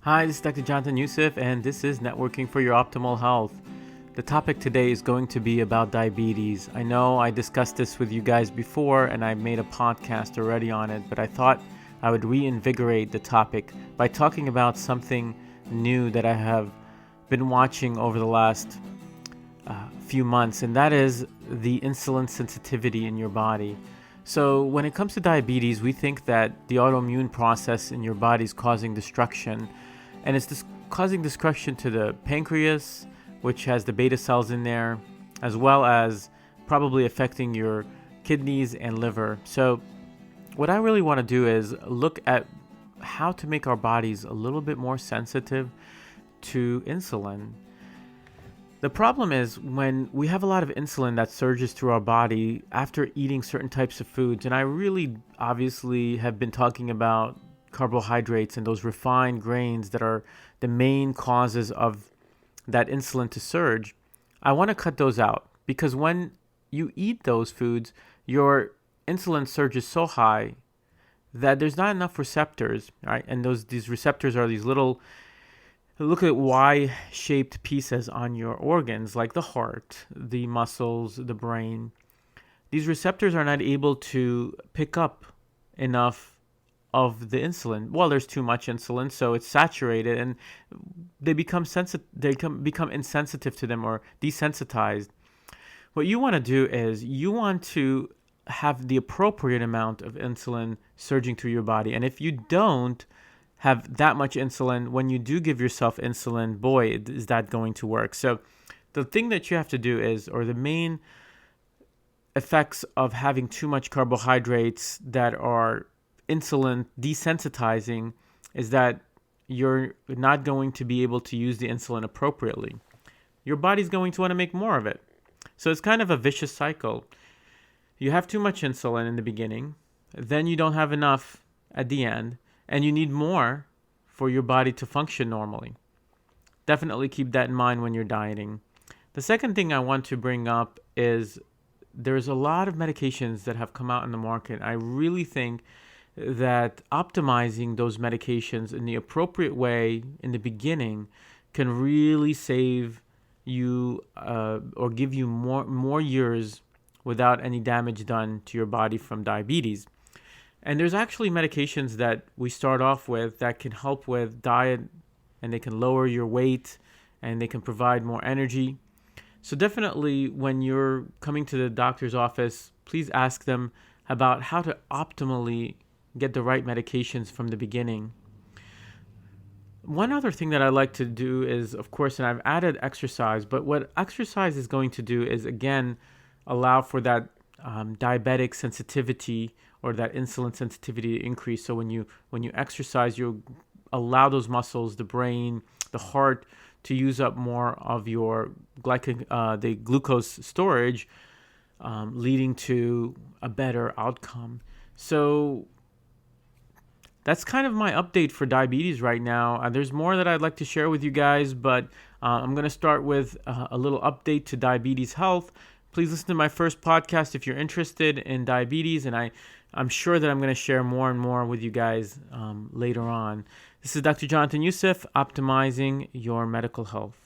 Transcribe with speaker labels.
Speaker 1: Hi, this is Dr. Jonathan Youssef, and this is Networking for Your Optimal Health. The topic today is going to be about diabetes. I know I discussed this with you guys before, and I made a podcast already on it, but I thought I would reinvigorate the topic by talking about something new that I have been watching over the last few months, and that is the insulin sensitivity in your body. So when it comes to diabetes, we think that the autoimmune process in your body is causing destruction, and it's causing destruction to the pancreas, which has the beta cells in there, as well as probably affecting your kidneys and liver. So what I really want to do is look at how to make our bodies a little bit more sensitive to insulin. The problem is when we have a lot of insulin that surges through our body after eating certain types of foods, and I really obviously have been talking about carbohydrates and those refined grains that are the main causes of that insulin to surge. I want to cut those out because when you eat those foods, your insulin surges so high that there's not enough receptors, right? And these receptors are these little, look at Y-shaped pieces on your organs, like the heart, the muscles, the brain. These receptors are not able to pick up enough of the insulin. Well, there's too much insulin, so it's saturated, and they become insensitive to them or desensitized. What you want to do is you want to have the appropriate amount of insulin surging through your body. And if you don't have that much insulin, when you do give yourself insulin, boy, is that going to work. So the thing that you have to do is, or the main effects of having too much carbohydrates that are insulin desensitizing, is that you're not going to be able to use the insulin appropriately. Your body's going to want to make more of it. So it's kind of a vicious cycle. You have too much insulin in the beginning, then you don't have enough at the end, and you need more for your body to function normally. Definitely keep that in mind when you're dieting. The second thing I want to bring up is there's a lot of medications that have come out in the market. I really think that optimizing those medications in the appropriate way in the beginning can really save you or give you more years without any damage done to your body from diabetes. And there's actually medications that we start off with that can help with diet, and they can lower your weight, and they can provide more energy. So definitely when you're coming to the doctor's office, please ask them about how to optimally get the right medications from the beginning. One other thing that I like to do is, of course, and I've added exercise, but what exercise is going to do is, again, allow for that diabetic sensitivity or that insulin sensitivity to increase. So when you exercise, you allow those muscles, the brain, the heart, to use up more of your the glucose storage, leading to a better outcome. So that's kind of my update for diabetes right now. There's more that I'd like to share with you guys, but I'm going to start with a little update to diabetes health. Please listen to my first podcast if you're interested in diabetes, and I'm sure that I'm going to share more and more with you guys later on. This is Dr. Jonathan Youssef, optimizing your medical health.